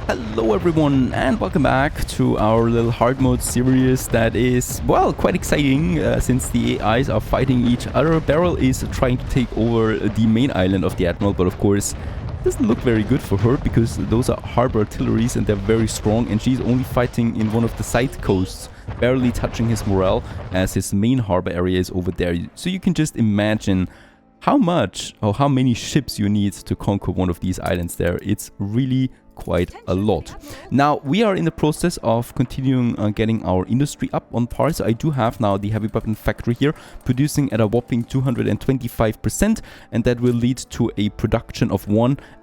Hello everyone and welcome back to our little hard mode series that is, well, quite exciting since the AIs are fighting each other. Beryl is trying to take over the main island of the Admiral, but of course it doesn't look very good for her because those are harbor artilleries and they're very strong, and she's only fighting in one of the side coasts, barely touching his morale as his main harbor area is over there. So you can just imagine how much or how many ships you need to conquer one of these islands there. It's really quite a lot. Now we are in the process of continuing getting our industry up on par. So I do have now the heavy weapon factory here producing at a whopping 225%, and that will lead to a production of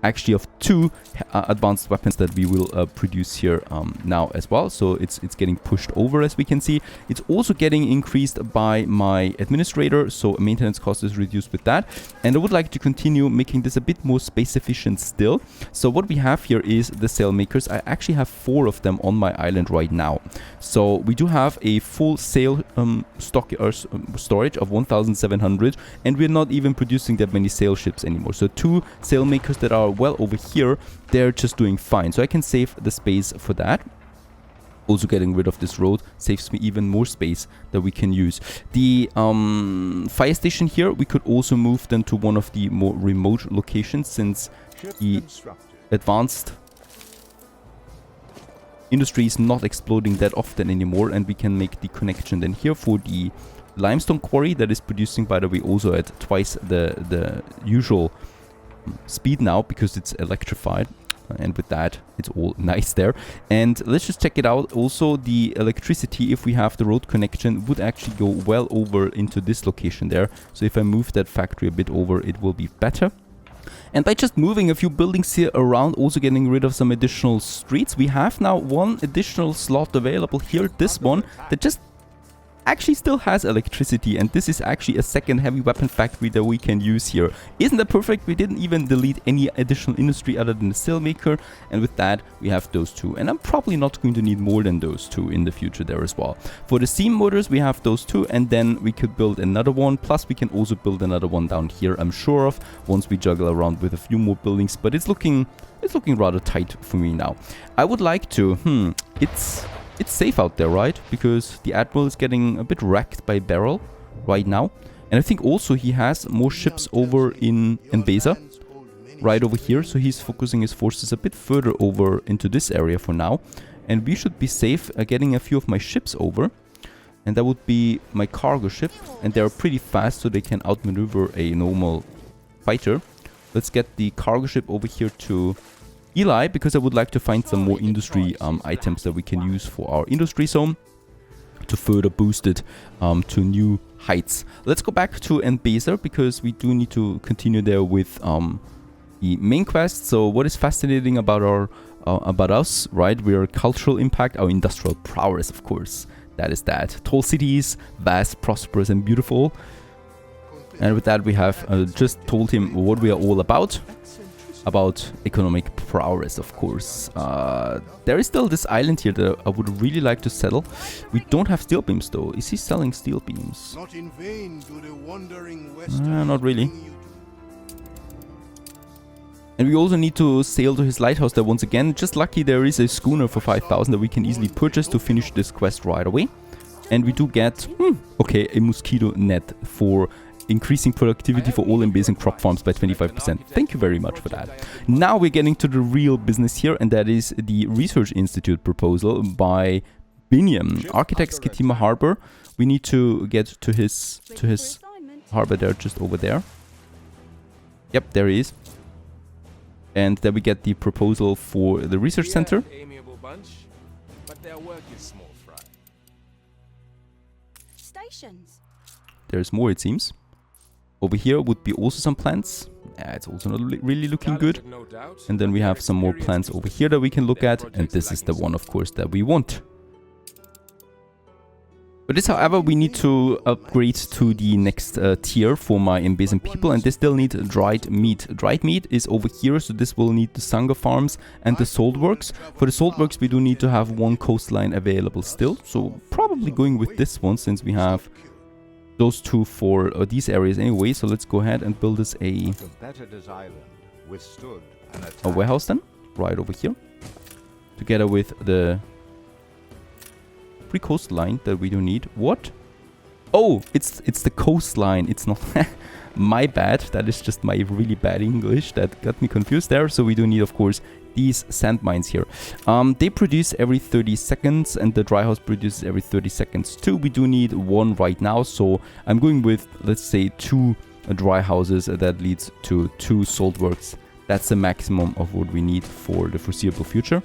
actually of two advanced weapons that we will produce here now as well. So it's getting pushed over, as we can see. It's also getting increased by my administrator, so maintenance cost is reduced with that, and I would like to continue making this a bit more space efficient still. So what we have here is the sail makers. I actually have 4 of them on my island right now. So we do have a full sail storage of 1,700, and we're not even producing that many sail ships anymore. So 2 sail makers that are well over here, they're just doing fine. So I can save the space for that. Also getting rid of this road saves me even more space that we can use. The fire station here, we could also move them to one of the more remote locations, since the advanced industry is not exploding that often anymore, and we can make the connection then here for the limestone quarry that is producing, by the way, also at twice the usual speed now because it's electrified, and with that it's all nice there. And let's just check it out. Also, the electricity, if we have the road connection, would actually go well over into this location there. So if I move that factory a bit over, it will be better. And by just moving a few buildings here around, also getting rid of some additional streets, we have now 1 additional slot available here, this one, that just actually still has electricity, and this is actually a second heavy weapon factory that we can use here. Isn't that perfect? We didn't even delete any additional industry other than the sailmaker, and with that we have those 2, and I'm probably not going to need more than those 2 in the future there as well. For the steam motors we have those 2, and then we could build another one, plus we can also build another one down here, I'm sure of, once we juggle around with a few more buildings. But it's looking rather tight for me now. I would like to it's safe out there, right? Because the Admiral is getting a bit wrecked by Beryl right now. And I think also he has more ships over in Beza, right over here. So he's focusing his forces a bit further over into this area for now. And we should be safe getting a few of my ships over. And that would be my cargo ship. And they're pretty fast, so they can outmaneuver a normal fighter. Let's get the cargo ship over here to Eli, because I would like to find some more industry items that we can use for our industry zone to further boost it to new heights. Let's go back to Mbeza, because we do need to continue there with the main quest. So what is fascinating about about us, right? We're cultural impact, our industrial prowess, of course. That is that. Tall cities, vast, prosperous, and beautiful. And with that, we have just told him what we are all about economic prowess, of course. There is still this island here that I would really like to settle. We don't have steel beams though. Is he selling steel beams? Not in vain do the wandering Not really. And we also need to sail to his lighthouse there once again. Just lucky there is a schooner for 5,000 that we can easily purchase to finish this quest right away. And we do get, okay, a mosquito net for increasing productivity for all Mbezan crop farms by 25%. Thank you very much for that. Now we're getting to the real business here, and that is the Research Institute proposal by Biniam. Architects Kitima Harbor. We need to get to his harbor there, just over there. Yep, there he is. And then we get the proposal for the research center. There's more, it seems. Over here would be also some plants. Yeah, it's also not really looking good. And then we have some more plants over here that we can look at. And this is the one, of course, that we want. But this, however, we need to upgrade to the next tier for my Mbezan people. And they still need dried meat. Dried meat is over here, so this will need the Sangha farms and the salt works. For the salt works, we do need to have 1 coastline available still. So probably going with this one, since we have those 2 for these areas anyway. So let's go ahead and build us a warehouse then, right over here. together with the free coastline that we don't need. What? Oh, it's the coastline. It's not my bad. That is just my really bad English that got me confused there. So we do need, of course, these sand mines here. They produce every 30 seconds and the dry house produces every 30 seconds too. We do need one right now. So I'm going with, let's say, 2 dry houses. That leads to 2 salt works. That's the maximum of what we need for the foreseeable future.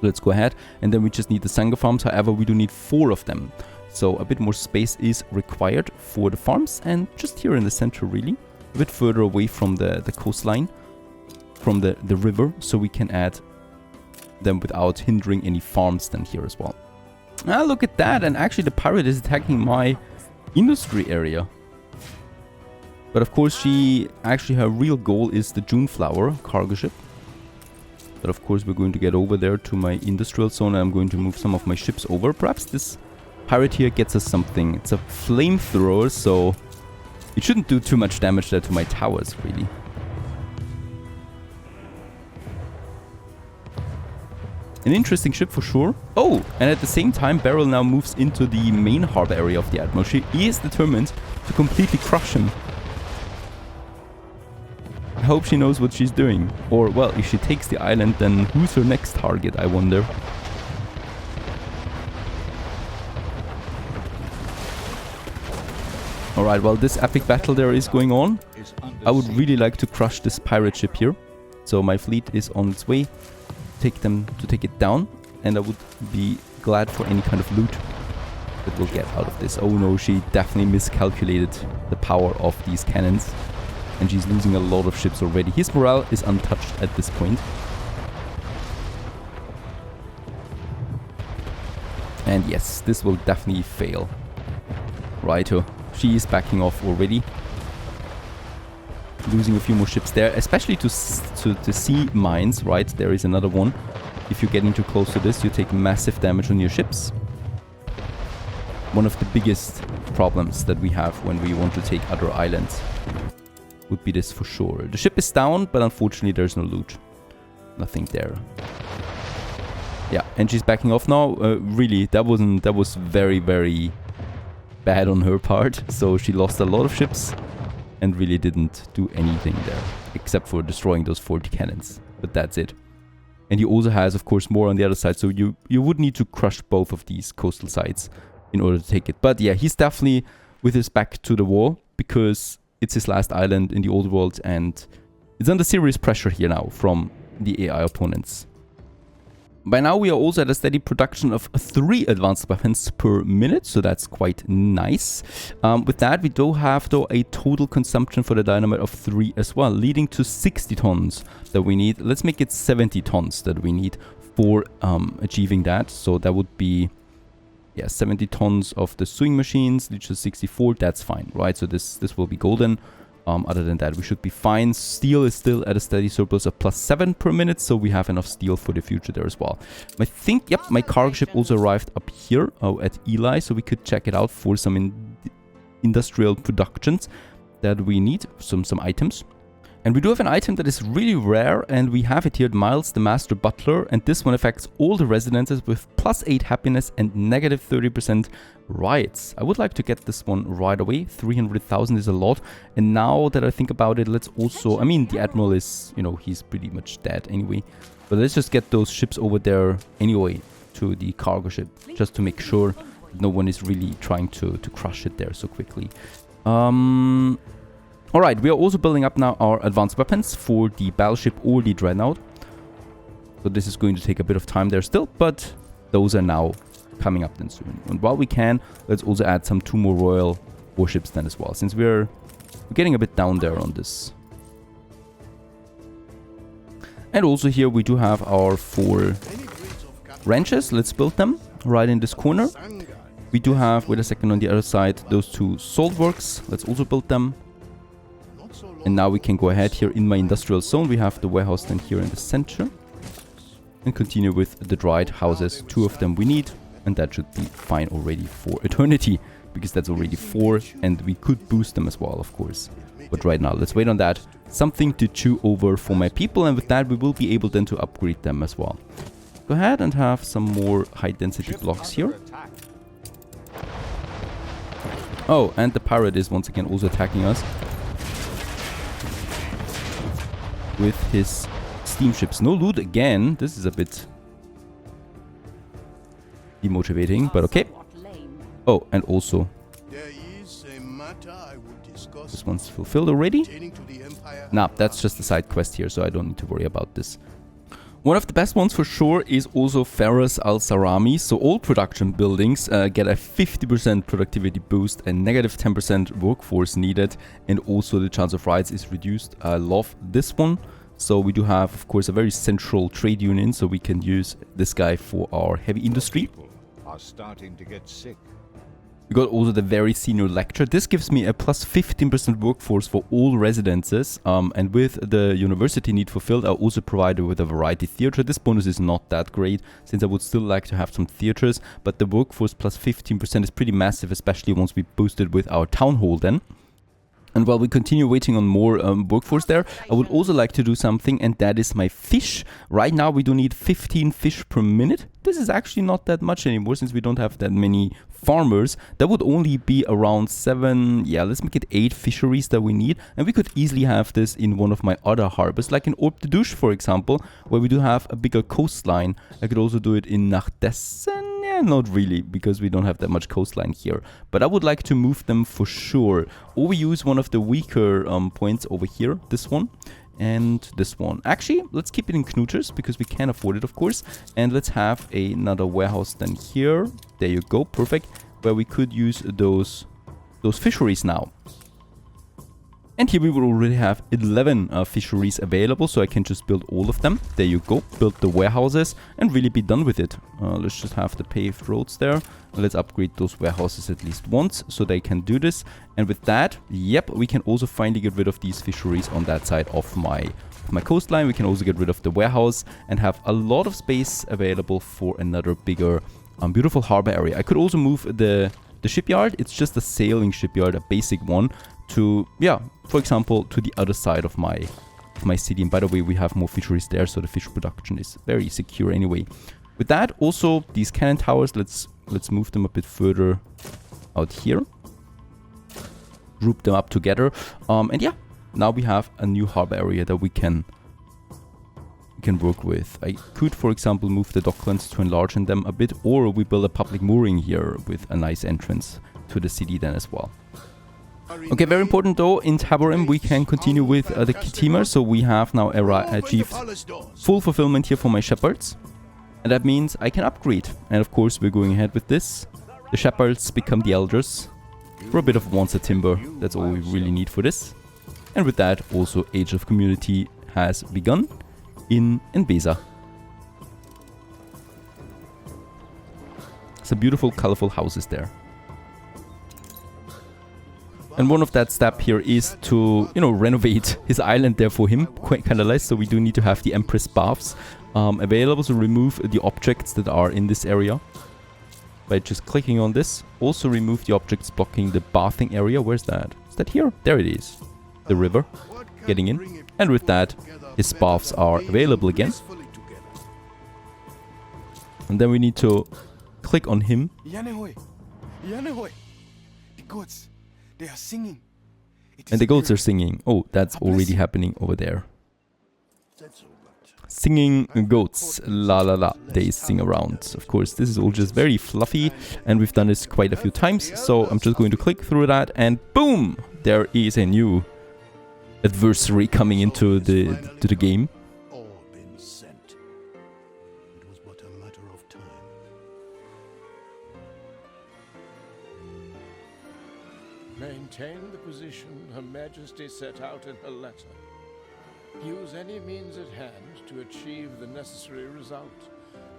Let's go ahead. And then we just need the Sanga farms. However, we do need 4 of them. So a bit more space is required for the farms. And just here in the center, really. A bit further away from the coastline. From the river. So we can add them without hindering any farms then here as well. Ah, look at that. And actually the pirate is attacking my industry area. But of course, her real goal is the Juneflower cargo ship. But of course, we're going to get over there to my industrial zone. And I'm going to move some of my ships over. Perhaps this pirate here gets us something. It's a flamethrower, so it shouldn't do too much damage there to my towers, really. An interesting ship for sure. Oh, and at the same time, Beryl now moves into the main harbor area of the Admiral. She is determined to completely crush him. I hope she knows what she's doing. Or, well, if she takes the island, then who's her next target, I wonder. Alright, well, this epic battle there is going on. I would really like to crush this pirate ship here. So my fleet is on its way to take it down. And I would be glad for any kind of loot that we'll get out of this. Oh no, she definitely miscalculated the power of these cannons. And she's losing a lot of ships already. His morale is untouched at this point. And yes, this will definitely fail. Righto. She is backing off already. Losing a few more ships there. Especially to sea mines, right? There is another one. If you're getting too close to this, you take massive damage on your ships. One of the biggest problems that we have when we want to take other islands would be this for sure. The ship is down, but unfortunately there's no loot. Nothing there. Yeah, and she's backing off now. Really, that was very, very bad on her part. So she lost a lot of ships and really didn't do anything there, except for destroying those 40 cannons. But that's it. And he also has, of course, more on the other side. So you would need to crush both of these coastal sides in order to take it. But yeah, he's definitely with his back to the wall because it's his last island in the old world and it's under serious pressure here now from the AI opponents. By now we are also at a steady production of 3 advanced weapons per minute, so that's quite nice. With that we do have though a total consumption for the dynamite of 3 as well, leading to 60 tons that we need. Let's make it 70 tons that we need for achieving that. So that would be, yeah, 70 tons of the sewing machines, which is 64. That's fine, right? So this will be golden. Other than that, we should be fine. Steel is still at a steady surplus of +7 per minute, so we have enough steel for the future there as well. I think, yep, my cargo ship also arrived up here at Eli, so we could check it out for some industrial productions that we need, some items. And we do have an item that is really rare, and we have it here, Miles, the Master Butler, and this one affects all the residences with +8 happiness and -30% riots. I would like to get this one right away. 300,000 is a lot, and now that I think about it, let's also, I mean, the Admiral is, you know, he's pretty much dead anyway, but let's just get those ships over there anyway to the cargo ship, just to make sure that no one is really trying to crush it there so quickly. Alright, we are also building up now our advanced weapons for the battleship or the dreadnought. So this is going to take a bit of time there still, but those are now coming up then soon. And while we can, let's also add 2 more royal warships then as well, since we're getting a bit down there on this. And also here we do have our 4 ranches. Let's build them right in this corner. We do have, wait a second, on the other side, those 2 salt works. Let's also build them. And now we can go ahead here in my industrial zone. We have the warehouse then here in the center. And continue with the dried houses. 2 of them we need. And that should be fine already for eternity. Because that's already 4. And we could boost them as well, of course. But right now, let's wait on that. Something to chew over for my people. And with that, we will be able then to upgrade them as well. Go ahead and have some more high density blocks here. Oh, and the pirate is once again also attacking us with his steamships. No loot again. This is a bit demotivating, but okay. Oh, and also There is a matter I would discuss this one's fulfilled already. pertaining to the Empire. Nah, that's just a side quest here, so I don't need to worry about this. One of the best ones for sure is also Faras al-Sarami. So all production buildings get a 50% productivity boost and negative 10% workforce needed. And also the chance of riots is reduced. I love this one. So we do have, of course, a very central trade union. So we can use this guy for our heavy industry. People are starting to get sick. We got also the very senior lecturer. This gives me a plus 15% workforce for all residences. And with the university need fulfilled, I also provided with a variety theatre. This bonus is not that great, since I would still like to have some theatres. But the workforce plus 15% is pretty massive, especially once we boost it with our town hall then. And while we continue waiting on more workforce there, I would also like to do something, and that is my fish. Right now we do need 15 fish per minute. This is actually not that much anymore, since we don't have that many farmers. That would only be around 7, yeah, let's make it 8 fisheries that we need. And we could easily have this in one of my other harbors, like in Orb de Douche, for example, where we do have a bigger coastline. I could also do it in Nachdessen. Yeah, not really, because we don't have that much coastline here. But I would like to move them for sure. Or we use one of the weaker points over here, this one. And this one. Actually, let's keep it in Knuters, because we can afford it, of course. And let's have another warehouse then here. There you go, perfect. Where we could use those fisheries now. And here we will already have 11 fisheries available, so I can just build all of them. There you go, build the warehouses and really be done with it. Let's just have the paved roads there. Let's upgrade those warehouses at least once, so they can do this. And with that, yep, we can also finally get rid of these fisheries on that side of my coastline. We can also get rid of the warehouse and have a lot of space available for another bigger, beautiful harbor area. I could also move the shipyard. It's just a sailing shipyard, a basic one, to, yeah, for example, to the other side of my city. And by the way, we have more fisheries there, so the fish production is very secure anyway. With that, also these cannon towers, let's move them a bit further out here. Group them up together. And yeah, now we have a new harbor area that we can work with. I could, for example, move the docklands to enlarge them a bit, or we build a public mooring here with a nice entrance to the city then as well. Okay, very important though, in Taborim we can continue with the Kitima, so we have now achieved full fulfillment here for my shepherds. And that means I can upgrade. And of course we're going ahead with this. The shepherds become the elders for a bit of once a timber. That's all we really need for this. And with that, also Age of Community has begun in Beza. Some beautiful, colorful houses there. And one of that step here is to, you know, renovate his island there for him, quite kind of nice. So we do need to have the Empress baths available to remove the objects that are in this area by just clicking on this. Also remove the objects blocking the bathing area. Where's that? Is that here? There it is. The river getting in. And with that, his baths are available again. And then we need to click on him. The goats, they are singing. And the goats are singing. Oh, that's already happening over there. Singing goats, la la la, they sing around. Of course, this is all just very fluffy, and we've done this quite a few times. So I'm just going to click through that, and boom, there is a new adversary coming into the game. All been sent. It was but a matter of time. Maintain the position Her Majesty set out in her letter. Use any means at hand to achieve the necessary result.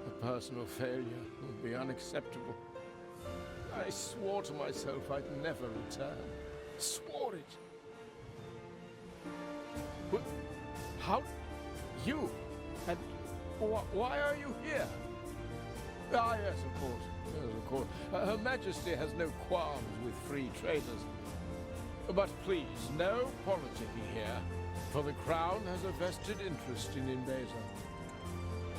A personal failure would be unacceptable. I swore to myself I'd never return. Swore it. But how? You? And why are you here? Ah, yes, of course. Yes, of course. Her Majesty has no qualms with free traders. But please, no politicking here, for the Crown has a vested interest in Inbeza.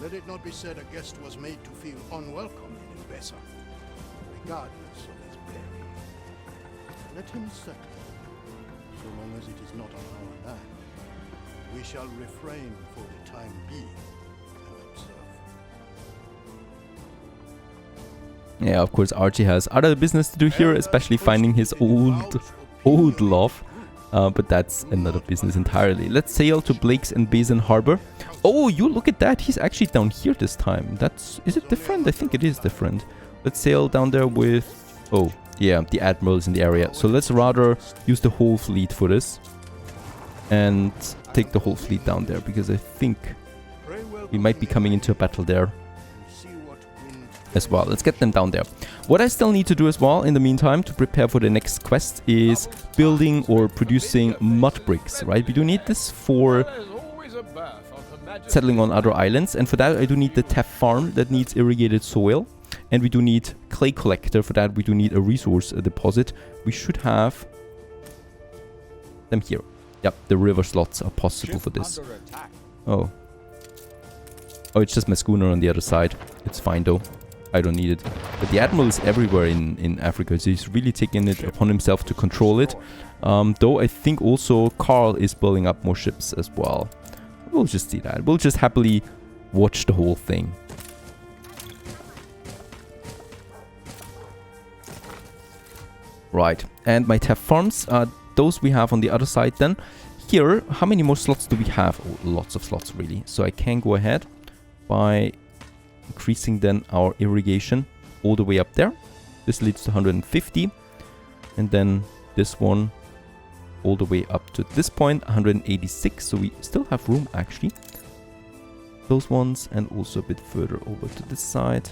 Let it not be said a guest was made to feel unwelcome in Mbesa, regardless of his bearing. Let him settle. So long as it is not on our land, we shall refrain for the time being and observe. Yeah, of course, Archie has other business to do here, especially finding his old love. But that's another business entirely. Let's sail to Blake's and Basin Harbor. Oh, you look at that. He's actually down here this time. Is it different? I think it is different. Let's sail down there with... Oh, yeah, the Admiral is in the area. So let's rather use the whole fleet for this. And take the whole fleet down there, because I think we might be coming into a battle there as well. Let's get them down there. What I still need to do as well in the meantime to prepare for the next quest is building or producing mud bricks, right? We do need this for settling on other islands, and for that I do need the Teff farm that needs irrigated soil, and we do need clay collector. For that we do need a resource deposit. We should have them here. Yep, the river slots are possible for this. Oh, it's just my schooner on the other side. It's fine though. I don't need it. But the Admiral is everywhere in Africa, so he's really taking it upon himself to control it. Though I think also Carl is building up more ships as well. We'll just see that. We'll just happily watch the whole thing. Right, and my Teff farms, those we have on the other side then. Here, how many more slots do we have? Oh, lots of slots really. So I can go ahead by increasing then our irrigation all the way up there. This leads to 150, and then this one all the way up to this point, 186. So we still have room actually. Those ones, and also a bit further over to this side.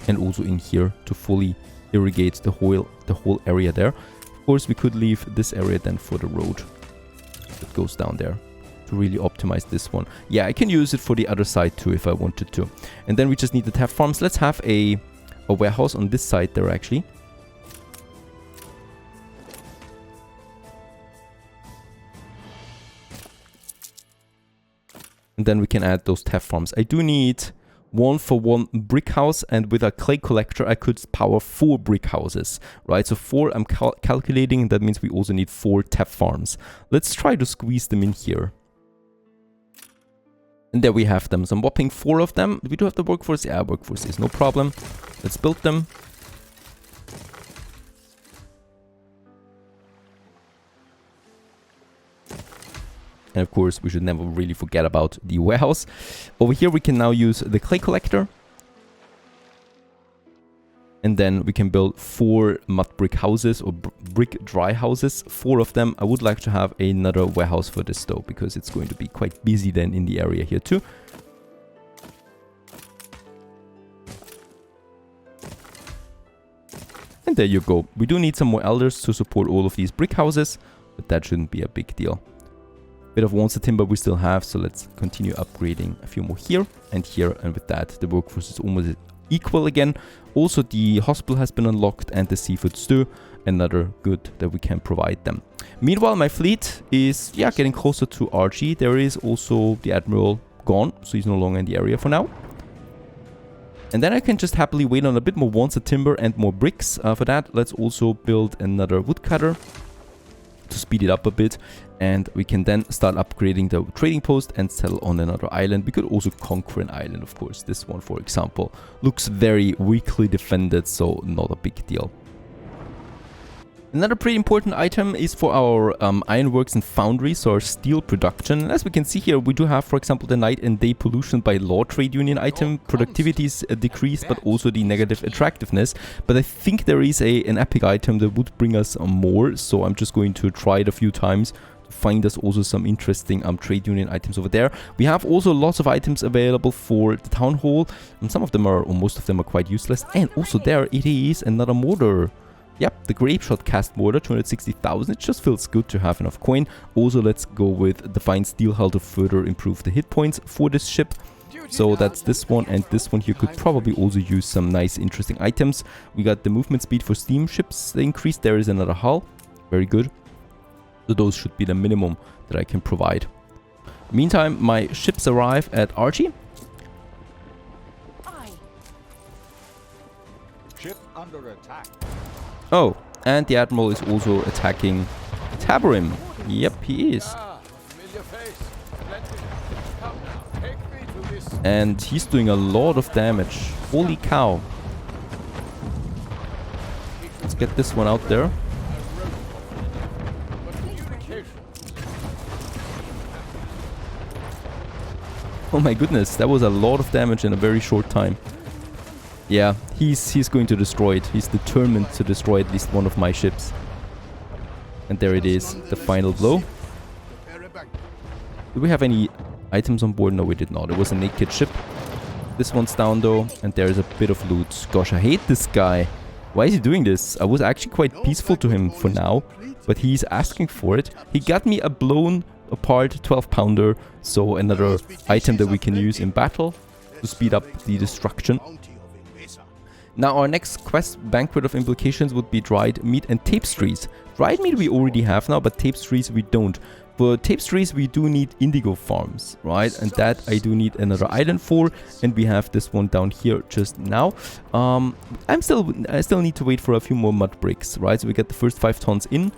And also in here to fully irrigate the whole area there. Of course, we could leave this area then for the road that goes down there to really optimize this one. Yeah, I can use it for the other side too if I wanted to. And then we just need the Teff farms. Let's have a warehouse on this side there actually. And then we can add those Teff farms. I do need 1-for-1 brick house, and with a clay collector I could power 4 brick houses, right? So 4 I'm calculating, and that means we also need 4 Teff farms. Let's try to squeeze them in here. And there we have them. So I'm whopping 4 of them. We do have the workforce. Yeah, workforce is no problem. Let's build them. And of course, we should never really forget about the warehouse. Over here, we can now use the clay collector. And then we can build 4 mud brick houses or brick dry houses. 4 of them. I would like to have another warehouse for this though, because it's going to be quite busy then in the area here too. And there you go. We do need some more elders to support all of these brick houses, but that shouldn't be a big deal. Bit of Wanster timber we still have, so let's continue upgrading a few more here, and with that the workforce is almost equal again. Also the hospital has been unlocked, and the seafood stew, another good that we can provide them. Meanwhile, my fleet is getting closer to RG. There is also the Admiral gone, so he's no longer in the area for now. And then I can just happily wait on a bit more Wanster timber and more bricks. For that, let's also build another woodcutter to speed it up a bit, and we can then start upgrading the trading post and settle on another island. We could also conquer an island, of course. This one, for example, looks very weakly defended, so not a big deal. Another pretty important item is for our ironworks and foundries, so our steel production. And as we can see here, we do have, for example, the night and day pollution by law trade union item. Productivity is decreased, but also the negative attractiveness. But I think there is an epic item that would bring us more, so I'm just going to try it a few times to find us also some interesting trade union items over there. We have also lots of items available for the town hall, and some of them are, or most of them are quite useless. And also there it is, another mortar. Yep, the grape shot cast mortar, 260,000. It just feels good to have enough coin. Also, let's go with the fine steel hull to further improve the hit points for this ship. So that's this one, and this one here could probably also use some nice interesting items. We got the movement speed for steamships increased. There is another hull. Very good. So those should be the minimum that I can provide. Meantime, my ships arrive at Archie. Ship under attack. Oh, and the Admiral is also attacking Tabarim. Yep, he is. Familiar face. Let me come now. Take me to this. And he's doing a lot of damage. Holy cow. Let's get this one out there. Oh my goodness, that was a lot of damage in a very short time. Yeah, he's going to destroy it. He's determined to destroy at least one of my ships. And there it is, the final blow. Do we have any items on board? No, we did not. It was a naked ship. This one's down though, and there is a bit of loot. Gosh, I hate this guy. Why is he doing this? I was actually quite peaceful to him for now, but he's asking for it. He got me a blown apart 12-pounder, so another item that we can use in battle to speed up the destruction. Now our next quest, Banquet of Implications, would be dried meat and tapestries. Dried meat we already have now, but tapestries we don't. For tapestries we do need indigo farms, right? And that I do need another island for, and we have this one down here just now. I still need to wait for a few more mud bricks, right? So we get the first 5 tons in.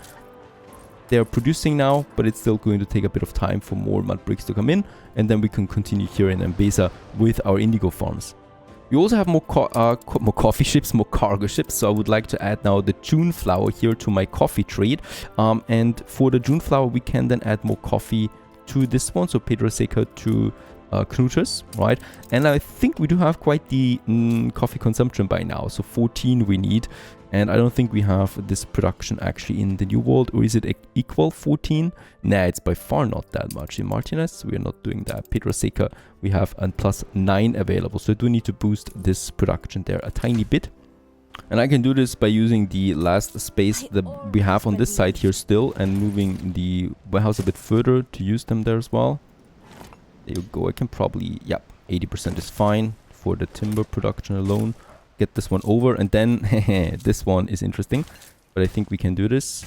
They're producing now, but it's still going to take a bit of time for more mud bricks to come in, and then we can continue here in Mbesa with our indigo farms. We also have more coffee ships, more cargo ships, so I would like to add now the June flower here to my coffee trade. And for the June flower, we can then add more coffee to this one, so Pedro Seca to Knutus, right? And I think we do have quite the coffee consumption by now, so 14 we need. And I don't think we have this production actually in the New World, or is it equal 14? Nah, it's by far not that much. In Martinez, we are not doing that. Pedro Seca, we have a +9 available, so I do need to boost this production there a tiny bit. And I can do this by using the last space that we have on this side here still, and moving the warehouse a bit further to use them there as well. There you go. I can probably, yep, 80% is fine for the timber production alone. Get this one over, and then this one is interesting, but I think we can do this.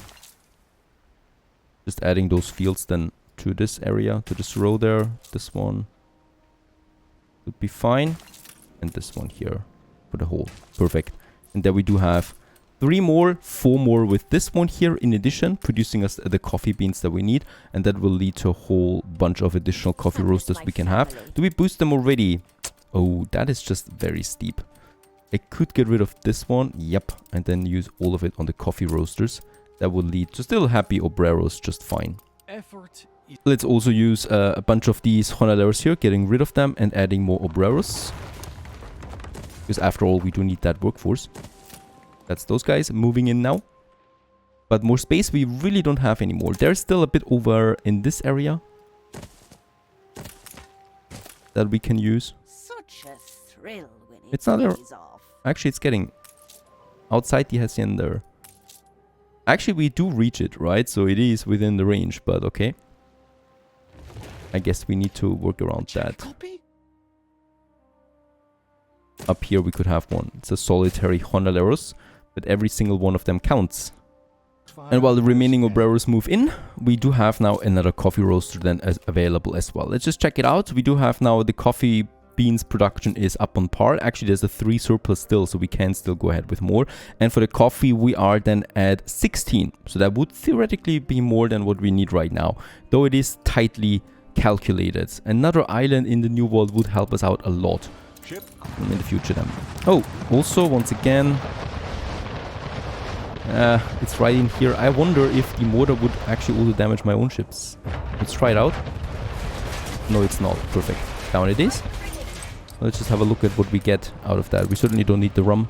Just adding those fields then to this area, to this row there. This one would be fine, and this one here for the whole. Perfect. And there we do have 4 more with this one here in addition, producing us the coffee beans that we need, and that will lead to a whole bunch of additional coffee roasters we can have. Do we boost them already? Oh, that is just very steep. I could get rid of this one, yep, and then use all of it on the coffee roasters. That would lead to still happy obreros just fine. Let's also use a bunch of these jornaleros here, getting rid of them and adding more obreros. Because after all, we do need that workforce. That's those guys moving in now. But more space we really don't have anymore. There's still a bit over in this area that we can use. Such a thrill when It's not there. pays off. Actually, it's getting outside the hacienda. Actually, we do reach it, right? So it is within the range, but okay. I guess we need to work around that. Up here we could have one. It's a solitary jornaleros, but every single one of them counts. And while the remaining obreros move in, we do have now another coffee roaster then available as well. Let's just check it out. We do have now the coffee beans production is up on par. Actually, there's a 3 surplus still, so we can still go ahead with more. And for the coffee, we are then at 16. So that would theoretically be more than what we need right now, though it is tightly calculated. Another island in the New World would help us out a lot in the future then. Oh, also, once again, it's right in here. I wonder if the mortar would actually also damage my own ships. Let's try it out. No, it's not. Perfect. Down it is. Let's just have a look at what we get out of that. We certainly don't need the rum.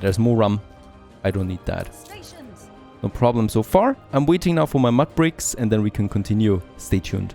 There's more rum. I don't need that. No problem so far. I'm waiting now for my mud bricks, and then we can continue. Stay tuned.